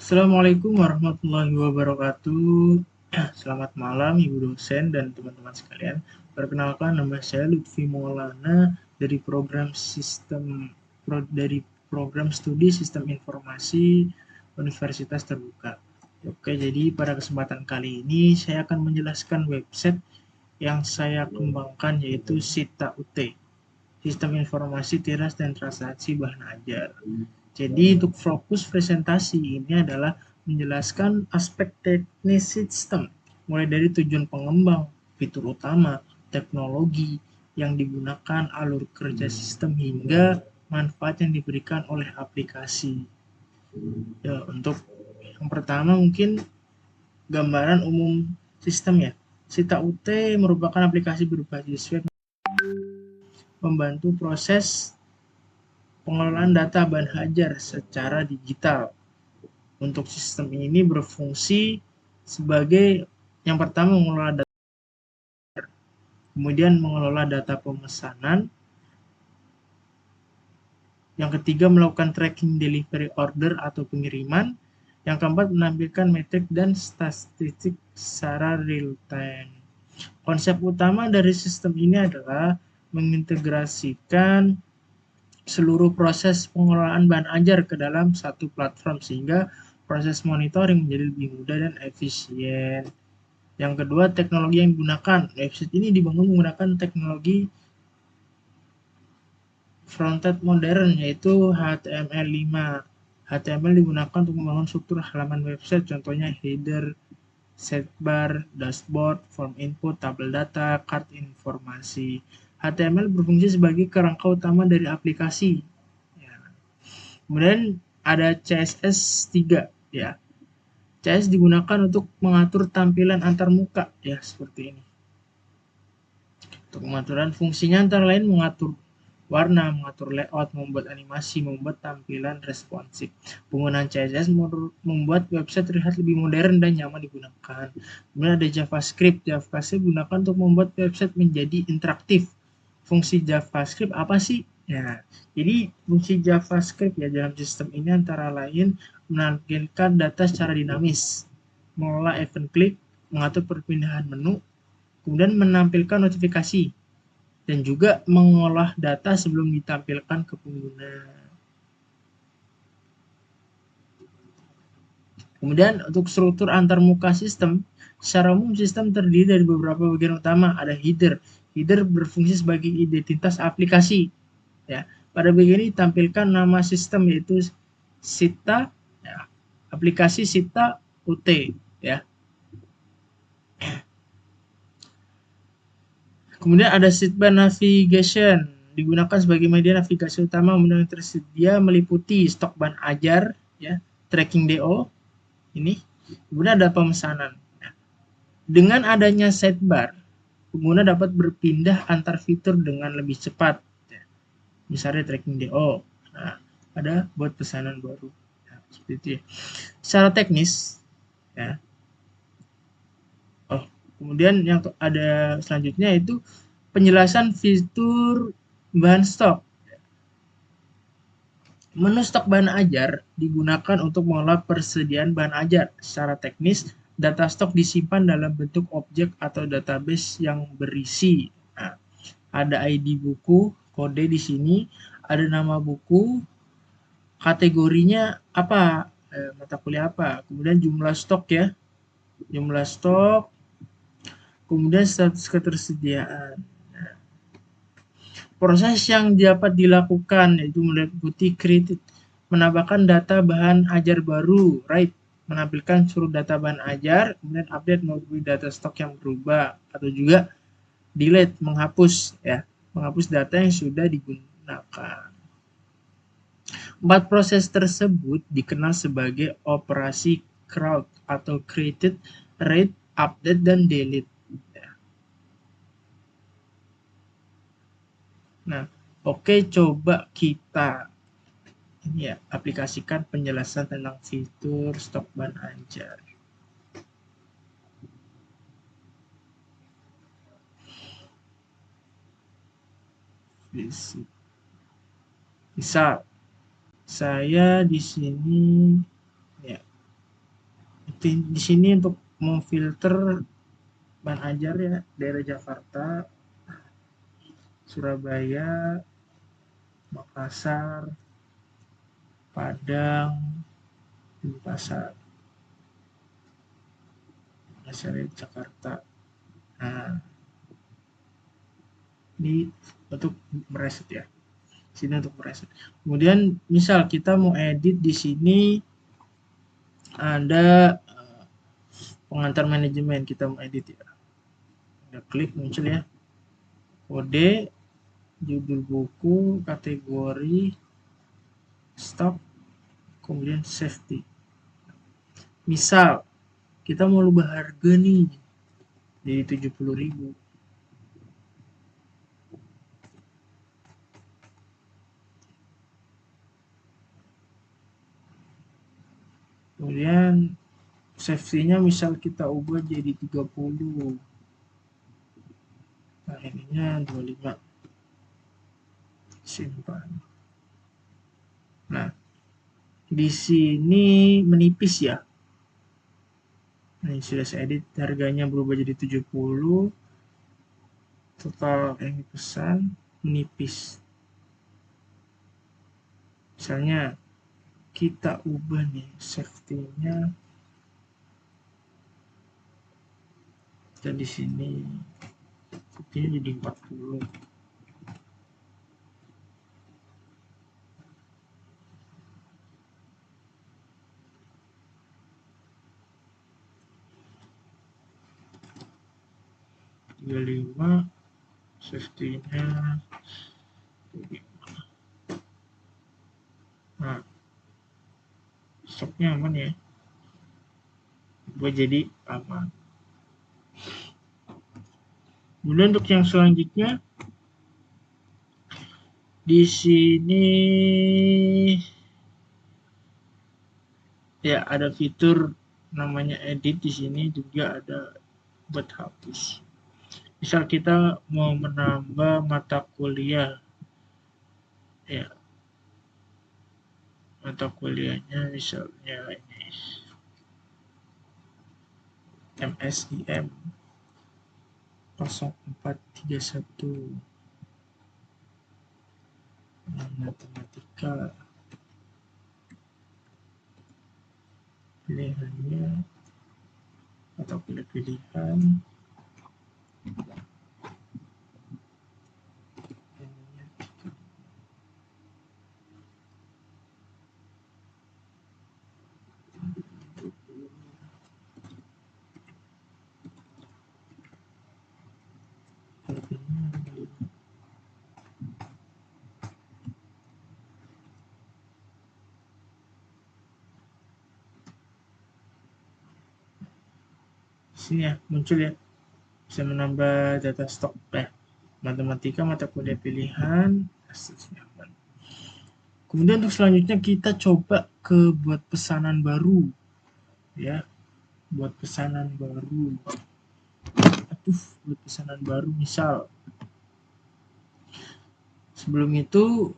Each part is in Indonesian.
Assalamualaikum warahmatullahi wabarakatuh. Selamat malam Ibu dosen dan teman-teman sekalian. Perkenalkan, nama saya Lutfi Maulana dari program studi Sistem Informasi Universitas Terbuka. Oke, jadi pada kesempatan kali ini saya akan menjelaskan website yang saya kembangkan, yaitu SITA UT, Sistem Informasi Tiras dan Transaksi Bahan Ajar. Jadi untuk fokus presentasi ini adalah menjelaskan aspek teknis sistem, mulai dari tujuan pengembang, fitur utama, teknologi yang digunakan, alur kerja sistem, hingga manfaat yang diberikan oleh aplikasi. Ya, untuk yang pertama mungkin gambaran umum sistem ya. Sita UT merupakan aplikasi berbasis web membantu proses pengelolaan data bahan ajar secara digital. Untuk sistem ini berfungsi sebagai yang pertama mengelola data, kemudian mengelola data pemesanan, yang ketiga melakukan tracking delivery order atau pengiriman, yang keempat menampilkan metrik dan statistik secara real time. Konsep utama dari sistem ini adalah mengintegrasikan seluruh proses pengelolaan bahan ajar ke dalam satu platform sehingga proses monitoring menjadi lebih mudah dan efisien. Yang kedua, teknologi yang digunakan. Website ini dibangun menggunakan teknologi frontend modern, yaitu HTML5. HTML digunakan untuk membangun struktur halaman website, contohnya header, sidebar, dashboard, form input, tabel data, card informasi. HTML berfungsi sebagai kerangka utama dari aplikasi. Ya. Kemudian ada CSS3, ya. CSS digunakan untuk mengatur tampilan antarmuka, ya, seperti ini. Untuk pengaturan fungsinya antara lain mengatur warna, mengatur layout, membuat animasi, membuat tampilan responsif. Penggunaan CSS membuat website terlihat lebih modern dan nyaman digunakan. Kemudian ada JavaScript. JavaScript digunakan untuk membuat website menjadi interaktif. Fungsi JavaScript apa sih? Ya, jadi fungsi JavaScript ya dalam sistem ini antara lain menampilkan data secara dinamis, mengelola event klik, mengatur perpindahan menu, kemudian menampilkan notifikasi, dan juga mengolah data sebelum ditampilkan ke pengguna. Kemudian untuk struktur antarmuka sistem, secara umum sistem terdiri dari beberapa bagian utama. Ada header. Header berfungsi sebagai identitas aplikasi. Ya, pada bagian ini ditampilkan nama sistem, yaitu SITA, ya, aplikasi SITA UT, ya. Kemudian ada sidebar navigation, digunakan sebagai media navigasi utama. Menu yang tersedia meliputi stok bahan ajar, ya, tracking DO, ini. Kemudian ada pemesanan. Dengan adanya sidebar, pengguna dapat berpindah antar fitur dengan lebih cepat. Misalnya tracking DO. Nah, ada buat pesanan baru. Nah, seperti itu ya. Secara teknis, ya. Kemudian yang ada selanjutnya itu penjelasan fitur bahan stok. Menu stok bahan ajar digunakan untuk mengelola persediaan bahan ajar. Secara teknis, data stok disimpan dalam bentuk objek atau database yang berisi. Nah, ada ID buku, kode di sini, ada nama buku, kategorinya apa, mata kuliah apa, kemudian jumlah stok ya, jumlah stok, kemudian status ketersediaan. Proses yang dapat dilakukan yaitu meliputi create, menambahkan data bahan ajar baru, write, menampilkan seluruh data bahan ajar, kemudian update mengubah data stok yang berubah, atau juga delete, menghapus ya, menghapus data yang sudah digunakan. 4 proses tersebut dikenal sebagai operasi CRUD atau create, write, update, dan delete. Nah, oke, coba kita ini ya, aplikasikan penjelasan tentang fitur stok bahan ajar. Misal saya di sini ya, di sini untuk memfilter ban ajar ya, daerah Jakarta, Surabaya, Makassar, Padang, Denpasar, misalnya Jakarta. Nah, ini untuk mereset ya. Sini untuk mereset. Kemudian misal kita mau edit di sini ada pengantar manajemen, kita mau edit ya. Kita klik muncul ya. Kode, judul buku, kategori, stock, kemudian safety. Misal kita mau ubah harga nih jadi 70.000. Kemudian safety-nya misal kita ubah jadi 30. Nah, ininya 25. Simpan. Nah, di sini menipis ya. Ini sudah saya edit, harganya berubah jadi 70. Total yang dipesan menipis. Misalnya kita ubah nih safety-nya. Dan di sini safety-nya jadi 40. Lima safety-nya. Nah, stoknya aman ya. Buat jadi aman. Kemudian untuk yang selanjutnya di sini ya ada fitur namanya edit, di sini juga ada buat hapus. Misal kita mau menambah mata kuliah ya, mata kuliahnya misalnya ini MSIM 0431 matematika, pilihannya atau pilihan sini ya, muncul ya, bisa menambah data stok matematika mata kuliah pilihan. Kemudian untuk selanjutnya kita coba ke buat pesanan baru ya, buat pesanan baru. Buat pesanan baru misal. Sebelum itu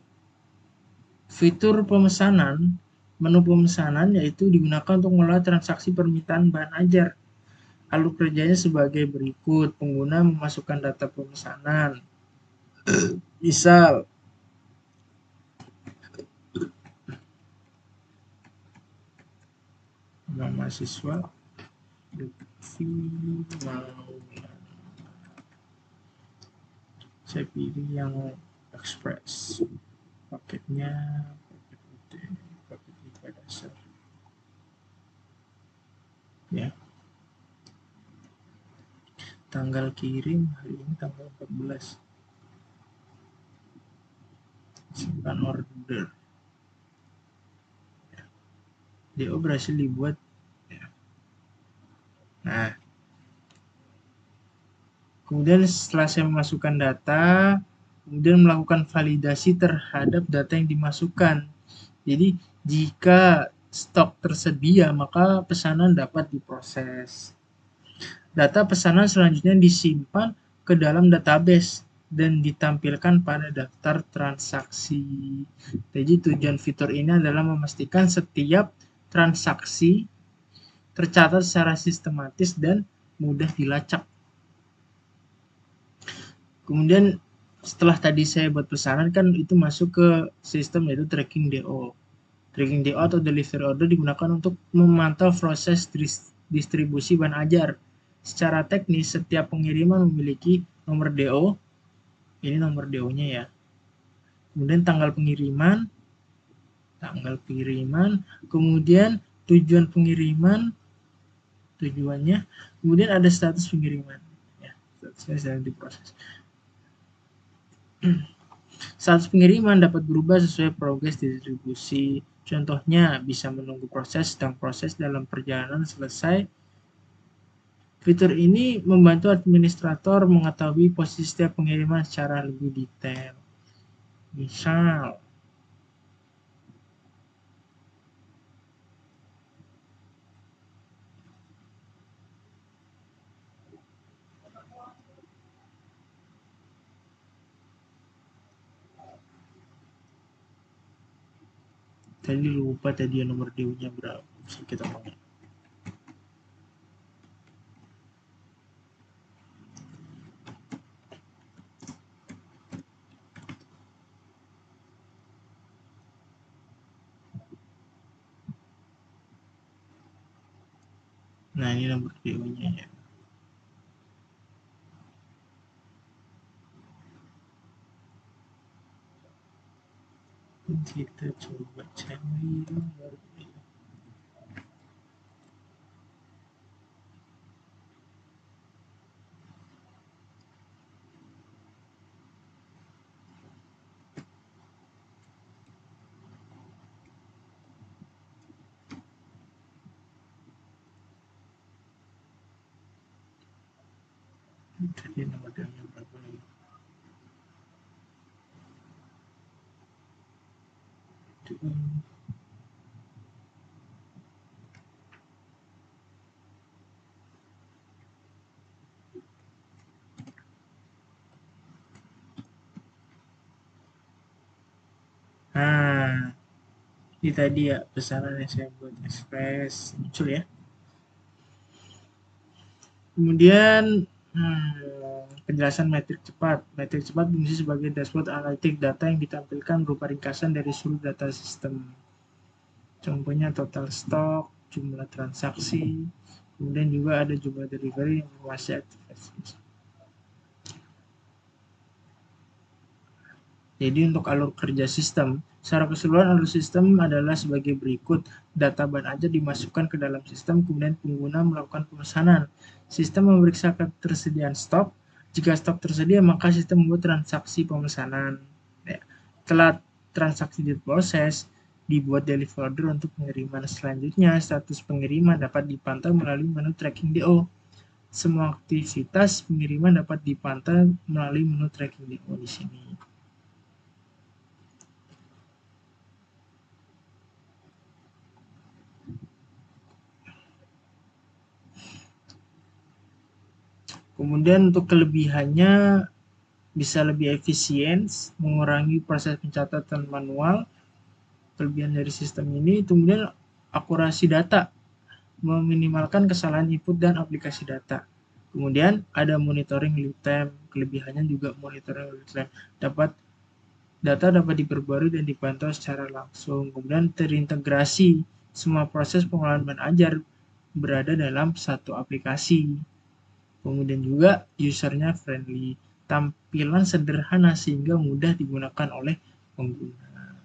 fitur pemesanan, menu pemesanan yaitu digunakan untuk mengelola transaksi permintaan bahan ajar. Alur kerjanya sebagai berikut. Pengguna memasukkan data pemesanan. Misal nama mahasiswa Lutfi Maulana. Saya pilih yang express. Paketnya paket UT, paket IPA dasar. Ya. Tanggal kirim hari ini tanggal 14. Simpan order. Ya. DO berhasil dibuat. Ya. Nah, kemudian setelah saya memasukkan data, kemudian melakukan validasi terhadap data yang dimasukkan. Jadi jika stok tersedia, maka pesanan dapat diproses. Data pesanan selanjutnya disimpan ke dalam database dan ditampilkan pada daftar transaksi. Jadi tujuan fitur ini adalah memastikan setiap transaksi tercatat secara sistematis dan mudah dilacak. Kemudian setelah tadi saya buat pesanan kan itu masuk ke sistem yaitu tracking DO. Tracking DO atau delivery order digunakan untuk memantau proses distribusi bahan ajar. Secara teknis setiap pengiriman memiliki nomor DO. Ini nomor DO-nya ya. Kemudian tanggal pengiriman, kemudian tujuan pengiriman, tujuannya, kemudian ada status pengiriman. Ya, statusnya sedang diproses. Status pengiriman dapat berubah sesuai progres distribusi. Contohnya, bisa menunggu proses, sedang proses dalam perjalanan selesai. Fitur ini membantu administrator mengetahui posisi setiap pengiriman secara lebih detail. Misal, tadi lupa tadi nomor DU-nya berapa. Bisa kita pakai. Nah, ini nomor DU-nya ya. Kita coba cari nomor DU. Tadi nomor DU-nya berapa lagi? Nah, ini tadi ya pesanan yang saya buat express muncul ya. Kemudian penjelasan metrik cepat. Metrik cepat berfungsi sebagai dashboard analitik data yang ditampilkan berupa ringkasan dari seluruh data sistem. Contohnya total stok, jumlah transaksi, kemudian juga ada jumlah delivery, informasi aktivitas. Jadi untuk alur kerja sistem, secara keseluruhan alur sistem adalah sebagai berikut. Data bahan ajar dimasukkan ke dalam sistem, kemudian pengguna melakukan pemesanan. Sistem memeriksa ketersediaan stok. Jika stok tersedia, maka sistem membuat transaksi pemesanan. Ya. Setelah transaksi diproses, dibuat delivery order untuk pengiriman. Selanjutnya, status pengiriman dapat dipantau melalui menu tracking DO. Semua aktivitas pengiriman dapat dipantau melalui menu tracking DO di sini. Kemudian untuk kelebihannya bisa lebih efisien, mengurangi proses pencatatan manual. Kelebihan dari sistem ini, kemudian akurasi data, meminimalkan kesalahan input dan aplikasi data. Kemudian ada monitoring real time, kelebihannya juga monitoring real time. Data dapat diperbarui dan dipantau secara langsung. Kemudian terintegrasi, semua proses pengolahan bahan ajar berada dalam satu aplikasi. Kemudian juga usernya friendly, tampilan sederhana sehingga mudah digunakan oleh pengguna.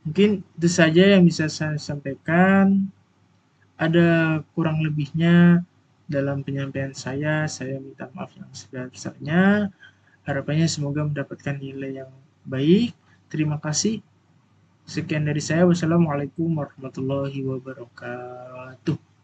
Mungkin itu saja yang bisa saya sampaikan. Ada kurang lebihnya dalam penyampaian saya minta maaf yang sebesar-besarnya. Harapannya semoga mendapatkan nilai yang baik. Terima kasih. Sekian dari saya. Wassalamualaikum warahmatullahi wabarakatuh.